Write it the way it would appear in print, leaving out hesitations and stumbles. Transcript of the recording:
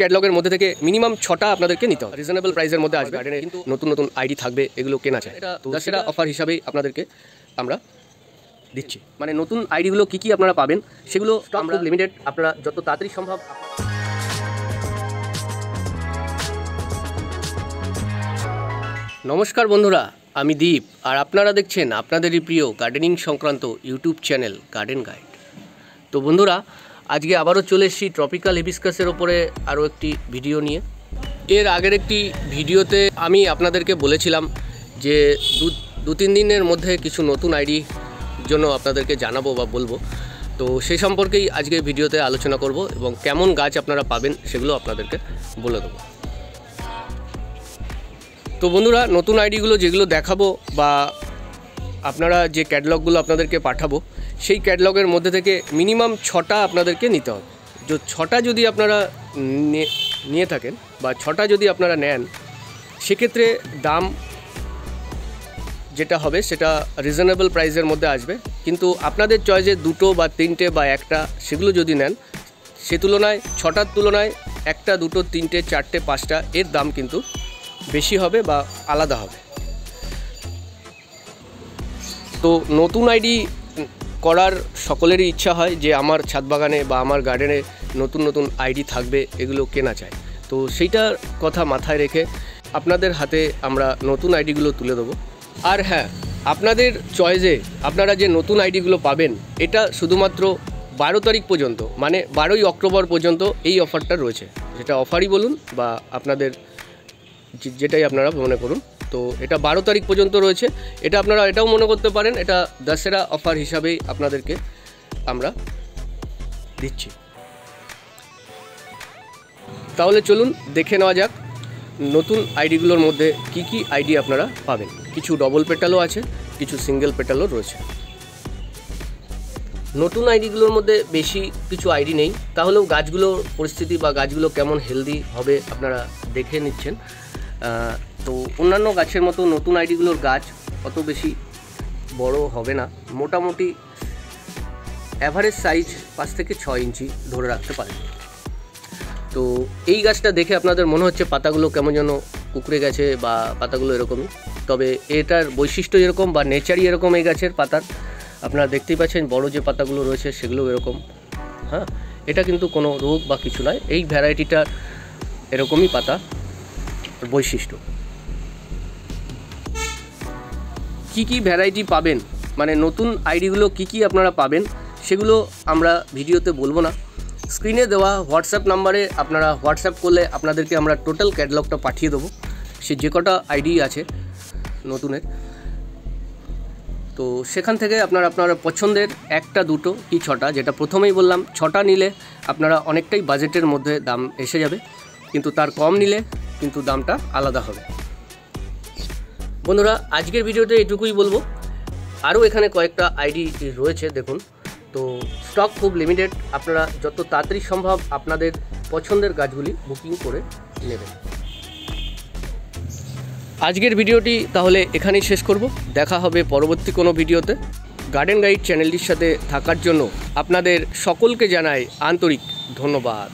ক্যাটালগের মধ্যে থেকে মিনিমাম 6টা আপনাদেরকে নিতে হবে। রিজনেবল প্রাইসের মধ্যে আসবে। গার্ডেনে কিন্তু নতুন নতুন আইডি থাকবে, এগুলো কেনা চাই। এটা দশেরা অফার হিসাবেই আপনাদেরকে আমরা দিচ্ছি। মানে নতুন আইডিগুলো কী কী আপনারা পাবেন সেগুলো আমরা লিমিটেড, আপনারা যত তাড়াতাড়ি সম্ভব। নমস্কার বন্ধুরা, আমি দীপ, আর আপনারা দেখছেন আপনাদেরই প্রিয় গার্ডেনিং সংক্রান্ত ইউটিউব চ্যানেল গার্ডেন গাইড। তো বন্ধুরা, আজকে আবারও চলে এসেছি ট্রপিক্যাল হিবিস্কাসের ওপরে আরও একটি ভিডিও নিয়ে। এর আগের একটি ভিডিওতে আমি আপনাদেরকে বলেছিলাম যে দু তিন দিনের মধ্যে কিছু নতুন আইডি জন্য আপনাদেরকে জানাবো বা বলবো। তো সেই সম্পর্কেই আজকে ভিডিওতে আলোচনা করব এবং কেমন গাছ আপনারা পাবেন সেগুলো আপনাদেরকে বলে দেবো। তো বন্ধুরা, নতুন আইডিগুলো যেগুলো দেখাবো বা আপনারা যে ক্যাটালগগুলো আপনাদেরকে পাঠাবো, সেই ক্যাটালগের মধ্যে থেকে মিনিমাম 6টা আপনাদেরকে নিতে হবে। যে 6টা যদি আপনারা নিয়ে থাকেন বা 6টা যদি আপনারা নেন, সেক্ষেত্রে দাম যেটা হবে সেটা রিজনেবল প্রাইসের মধ্যে আসবে। কিন্তু আপনাদের চয়েসে 2টো বা 3টে বা 1টা সেগুলো যদি নেন, সে তুলনায় 6টার তুলনায় 1টা 2টো 3টে 4টে 5টা এর দাম কিন্তু বেশি হবে বা আলাদা হবে। তো নতুন আইডি করার সকলেরই ইচ্ছা হয় যে আমার ছাদ বাগানে বা আমার গার্ডেনে নতুন নতুন আইডি থাকবে, এগুলো কেনা চাই। তো সেইটার কথা মাথায় রেখে আপনাদের হাতে আমরা নতুন আইডিগুলো তুলে দেবো। আর হ্যাঁ, আপনাদের চয়েসে আপনারা যে নতুন আইডিগুলো পাবেন, এটা শুধুমাত্র 12 তারিখ পর্যন্ত, মানে 12ই অক্টোবর পর্যন্ত এই অফারটা রয়েছে। যেটা অফারই বলুন বা আপনাদের যেটাই আপনারা মনে করুন। তো এটা 12 তারিখ পর্যন্ত রয়েছে। এটা আপনারা এটাও মনে করতে পারেন এটা দশেরা অফার হিসাবেই আপনাদেরকে আমরা দিচ্ছি। তাহলে চলুন দেখে নেওয়া যাক নতুন আইডিগুলোর মধ্যে কি কি আইডি আপনারা পাবেন। কিছু ডবল পেটালও আছে, কিছু সিঙ্গেল পেটালও রয়েছে। নতুন আইডিগুলোর মধ্যে বেশি কিছু আইডি নেই, তাহলেও গাছগুলোর পরিস্থিতি বা গাছগুলো কেমন হেলদি হবে আপনারা দেখে নিচ্ছেন। তো অন্যান্য গাছের মতো নতুন আইডিগুলোর গাছ অত বেশি বড় হবে না, মোটামুটি অ্যাভারেজ সাইজ 5 থেকে 6 ইঞ্চি ধরে রাখতে পারেন। তো এই গাছটা দেখে আপনাদের মনে হচ্ছে পাতাগুলো কেমন যেন কুকড়ে গেছে বা পাতাগুলো এরকমই, তবে এটার বৈশিষ্ট্য এরকম বা নেচারই এরকম। এই গাছের পাতার আপনারা দেখতেই পাচ্ছেন বড় যে পাতাগুলো রয়েছে সেগুলো এরকম। হ্যাঁ, এটা কিন্তু কোনো রোগ বা কিছু নয়, এই ভ্যারাইটিটার এরকমই পাতা বৈশিষ্ট্য। কি কি ভ্যারাইটি পাবেন, মানে নতুন আইডিগুলো কি কি আপনারা পাবেন সেগুলো আমরা ভিডিওতে বলবো না। স্ক্রিনে দেওয়া হোয়াটসঅ্যাপ নাম্বারে আপনারা হোয়াটসঅ্যাপ করলে আপনাদেরকে আমরা টোটাল ক্যাটালগটা পাঠিয়ে দেবো, সে যে কটা আইডি আছে নতুনের। তো সেখান থেকে আপনারা পছন্দের 1টা 2টো কি 6টা, যেটা প্রথমেই বললাম 6টা নিলে আপনারা অনেকটাই বাজেটের মধ্যে দাম এসে যাবে, কিন্তু তার কম নিলে কিন্তু দামটা আলাদা হবে। বন্ধুরা, আজকের ভিডিওতে এটুকুই বলবো। আরও এখানে কয়েকটা আইডি রয়েছে দেখুন। তো স্টক খুব লিমিটেড, আপনারা যত তাড়াতাড়ি সম্ভব আপনাদের পছন্দের গাছগুলি বুকিং করে নেবেন। আজকের ভিডিওটি তাহলে এখানেই শেষ করব। দেখা হবে পরবর্তী কোনো ভিডিওতে। গার্ডেন গাইড চ্যানেলটির সাথে থাকার জন্য আপনাদের সকলকে জানাই আন্তরিক ধন্যবাদ।